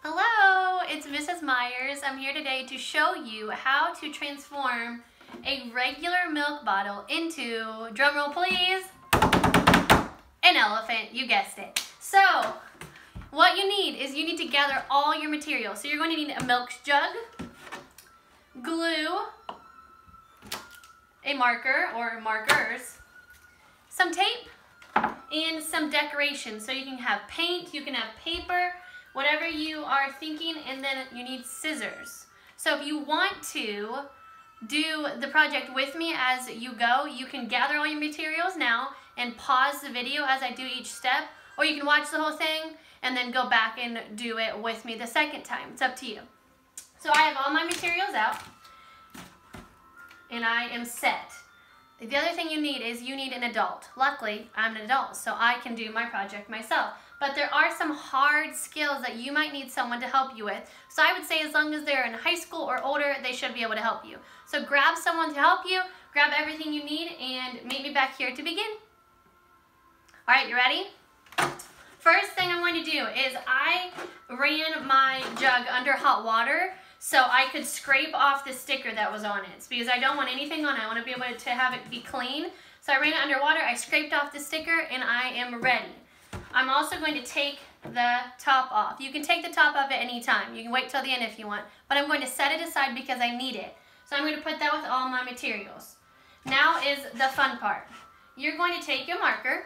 Hello, it's Mrs. Myers. I'm here today to show you how to transform a regular milk bottle into, drumroll please, an elephant. You guessed it. So, what you need is you need to gather all your materials. So you're going to need a milk jug, glue, a marker or markers, some tape, and some decorations. So you can have paint, you can have paper, whatever you are thinking, and then you need scissors. So if you want to do the project with me as you go, you can gather all your materials now and pause the video as I do each step, or you can watch the whole thing and then go back and do it with me the second time. It's up to you. So I have all my materials out and I am set. The other thing you need is you need an adult. Luckily, I'm an adult, so I can do my project myself. But there are some hard skills that you might need someone to help you with. So I would say as long as they're in high school or older, they should be able to help you. So grab someone to help you, grab everything you need, and meet me back here to begin. All right, you ready? First thing I'm going to do is I ran my jug under hot water so I could scrape off the sticker that was on it. It's because I don't want anything on it. I want to be able to have it be clean. So I ran it under water, I scraped off the sticker, and I am ready. I'm also going to take the top off. You can take the top off at any time. You can wait till the end if you want, but I'm going to set it aside because I need it. So I'm going to put that with all my materials. Now is the fun part. You're going to take your marker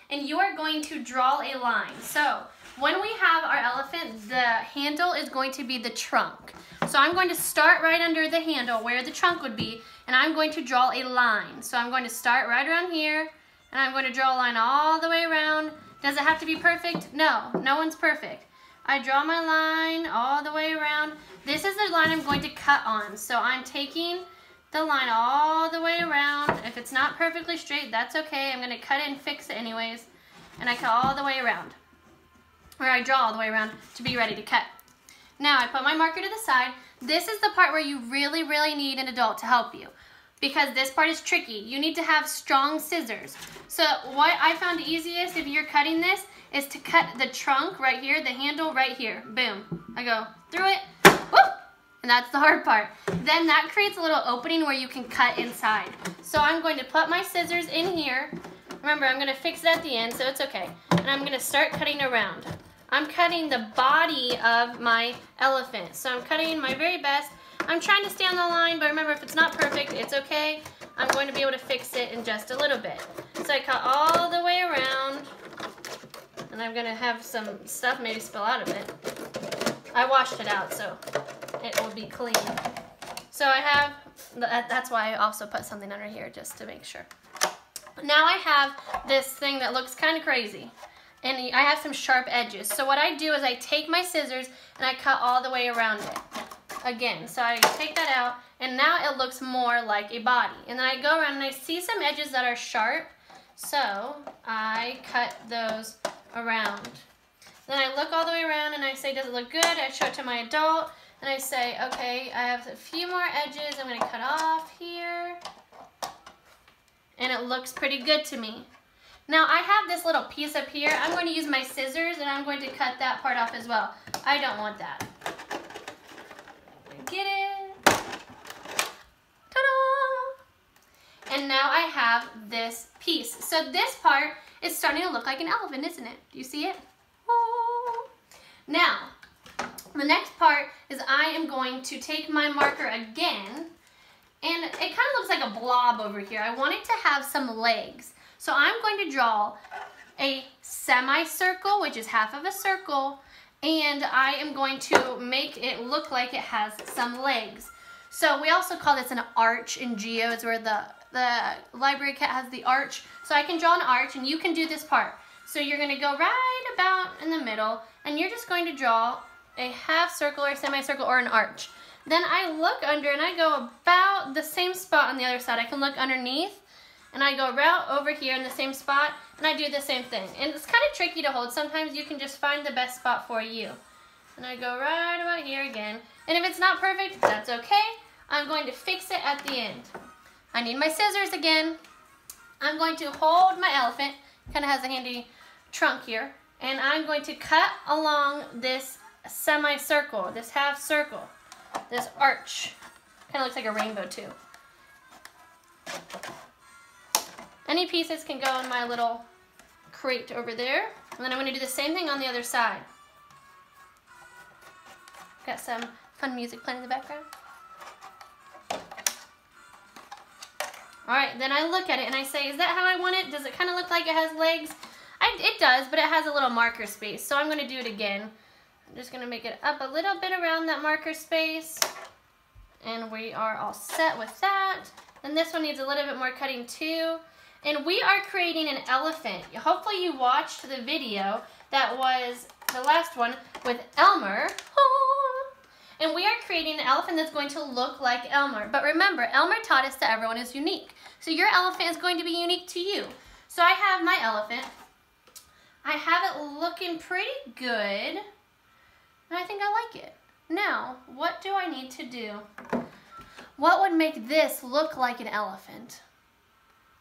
and you are going to draw a line. So when we have our elephant, the handle is going to be the trunk. So I'm going to start right under the handle where the trunk would be, and I'm going to draw a line. So I'm going to start right around here, and I'm going to draw a line all the way around. Does it have to be perfect? No, no one's perfect. I draw my line all the way around. This is the line I'm going to cut on. So I'm taking the line all the way around. If it's not perfectly straight, that's okay. I'm going to cut it and fix it anyways. And I cut all the way around. Or I draw all the way around to be ready to cut. Now I put my marker to the side. This is the part where you really, really need an adult to help you, because this part is tricky. You need to have strong scissors. So what I found easiest if you're cutting this is to cut the trunk right here, the handle right here. Boom. I go through it, whoop, and that's the hard part. Then that creates a little opening where you can cut inside. So I'm going to put my scissors in here. Remember, I'm going to fix it at the end, so it's okay. And I'm going to start cutting around. I'm cutting the body of my elephant. So I'm cutting my very best. I'm trying to stay on the line, but remember, if it's not perfect, it's okay. I'm going to be able to fix it in just a little bit. So I cut all the way around, and I'm going to have some stuff maybe spill out of it. I washed it out, so it will be clean. So I have, that's why I also put something under here, just to make sure. Now I have this thing that looks kind of crazy, and I have some sharp edges. So what I do is I take my scissors and I cut all the way around it. Again, so I take that out, and now it looks more like a body. And then I go around and I see some edges that are sharp, so I cut those around. Then I look all the way around and I say, does it look good? I show it to my adult, and I say, okay, I have a few more edges I'm going to cut off here. And it looks pretty good to me. Now I have this little piece up here. I'm going to use my scissors and I'm going to cut that part off as well. I don't want that. Get it? Ta-da! And now I have this piece. So this part is starting to look like an elephant, isn't it? Do you see it? Oh. Now, the next part is I am going to take my marker again, and it kind of looks like a blob over here. I want it to have some legs. So I'm going to draw a semicircle, which is half of a circle, and I am going to make it look like it has some legs. So we also call this an arch in geos, where the library cat has the arch. So I can draw an arch, and you can do this part. So you're going to go right about in the middle, and you're just going to draw a half circle or semicircle or an arch. Then I look under and I go about the same spot on the other side. I can look underneath and I go right over here in the same spot, and I do the same thing. And it's kind of tricky to hold. Sometimes you can just find the best spot for you. And I go right about here again. And if it's not perfect, that's okay. I'm going to fix it at the end. I need my scissors again. I'm going to hold my elephant, kind of has a handy trunk here, and I'm going to cut along this semicircle, this half circle, this arch. Kind of looks like a rainbow too. Any pieces can go in my little crate over there. And then I'm going to do the same thing on the other side. Got some fun music playing in the background. Alright, then I look at it and I say, is that how I want it? Does it kind of look like it has legs? It does, but it has a little marker space. So I'm going to do it again. I'm just going to make it up a little bit around that marker space. And we are all set with that. And this one needs a little bit more cutting too. And we are creating an elephant. Hopefully you watched the video that was the last one with Elmer. And we are creating an elephant that's going to look like Elmer. But remember, Elmer taught us that everyone is unique. So your elephant is going to be unique to you. So I have my elephant. I have it looking pretty good. And I think I like it. Now, what do I need to do? What would make this look like an elephant?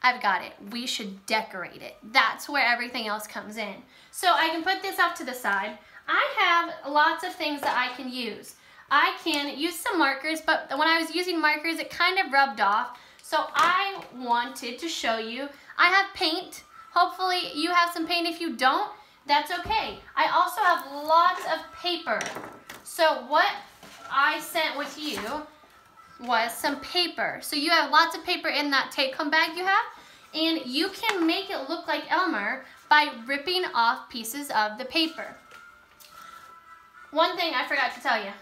I've got it. We should decorate it. That's where everything else comes in. So I can put this off to the side. I have lots of things that I can use. I can use some markers, but when I was using markers, it kind of rubbed off. So I wanted to show you. I have paint. Hopefully you have some paint. If you don't, that's okay. I also have lots of paper. So what I sent with you was some paper. So you have lots of paper in that take-home bag you have, and you can make it look like Elmer by ripping off pieces of the paper. One thing I forgot to tell you.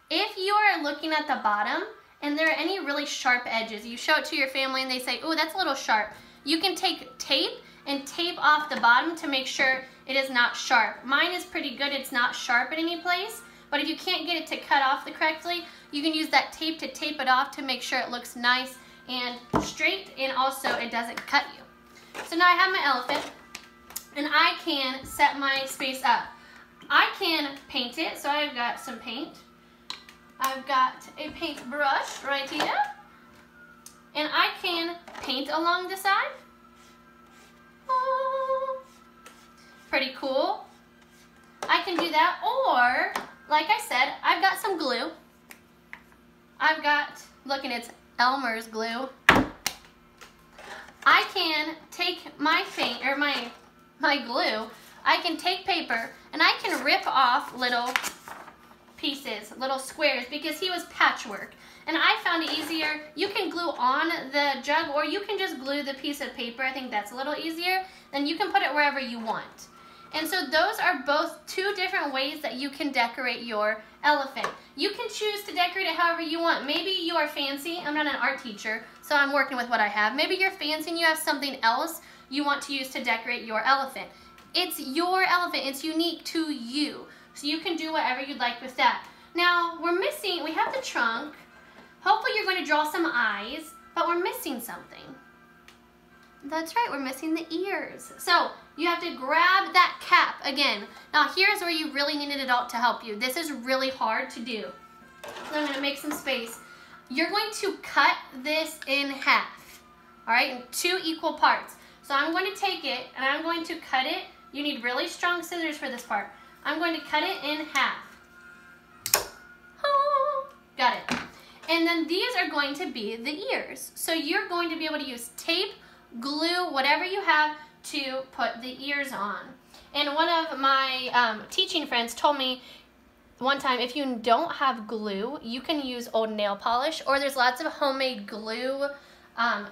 If you are looking at the bottom and there are any really sharp edges, you show it to your family and they say, oh, that's a little sharp. You can take tape and tape off the bottom to make sure it is not sharp. Mine is pretty good. It's not sharp in any place. But if you can't get it to cut off correctly, you can use that tape to tape it off to make sure it looks nice and straight, and also it doesn't cut you. So now I have my elephant and I can set my space up. I can paint it, so I've got some paint. I've got a paintbrush right here, and I can paint along the side. Oh, pretty cool. I can do that, or like I said, I've got some glue. I've got, look, and it's Elmer's glue. I can take my paint, or my glue, I can take paper and I can rip off little pieces, little squares, because he was patchwork. And I found it easier. You can glue on the jug, or you can just glue the piece of paper. I think that's a little easier. Then you can put it wherever you want. And so those are both two different ways that you can decorate your elephant. You can choose to decorate it however you want. Maybe you are fancy. I'm not an art teacher, so I'm working with what I have. Maybe you're fancy and you have something else you want to use to decorate your elephant. It's your elephant. It's unique to you. So you can do whatever you'd like with that. Now, we have the trunk. Hopefully you're going to draw some eyes, but we're missing something. That's right, we're missing the ears. So you have to grab that cap again. Now here's where you really need an adult to help you. This is really hard to do. So I'm going to make some space. You're going to cut this in half, all right, in 2 equal parts. So I'm going to take it and I'm going to cut it. You need really strong scissors for this part. I'm going to cut it in half. Oh, got it. And then these are going to be the ears. So you're going to be able to use tape, glue, whatever you have to put the ears on. And one of my teaching friends told me one time, if you don't have glue, you can use old nail polish, or there's lots of homemade glue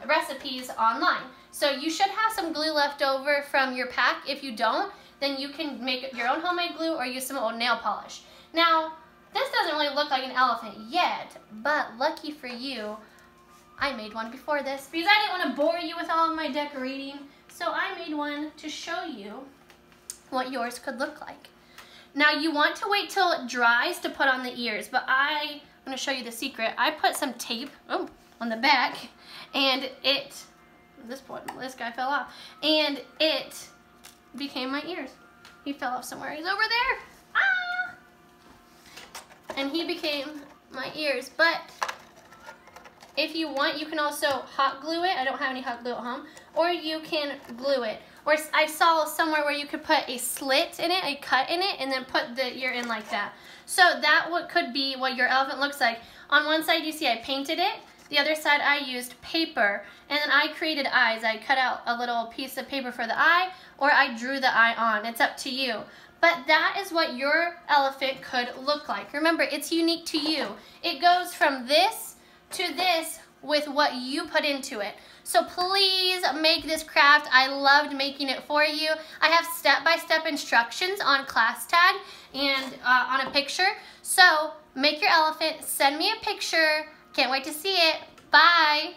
recipes online. So you should have some glue left over from your pack. If you don't, then you can make your own homemade glue or use some old nail polish. Now, this doesn't really look like an elephant yet, but lucky for you, I made one before this because I didn't want to bore you with all of my decorating. So I made one to show you what yours could look like. Now you want to wait till it dries to put on the ears, but I'm going to show you the secret. I put some tape on the back, and this guy fell off, and it became my ears. He fell off somewhere. He's over there. Ah! And he became my ears. But if you want, you can also hot glue it. I don't have any hot glue at home. Or you can glue it. Or I saw somewhere where you could put a slit in it, a cut in it, and then put the ear in like that. So that could be what your elephant looks like. On one side you see I painted it, the other side I used paper, and then I created eyes. I cut out a little piece of paper for the eye, or I drew the eye on. It's up to you. But that is what your elephant could look like. Remember, it's unique to you. It goes from this to this with what you put into it. So please make this craft. I loved making it for you. I have step-by-step instructions on ClassTag and on a picture. So make your elephant, send me a picture. Can't wait to see it. Bye.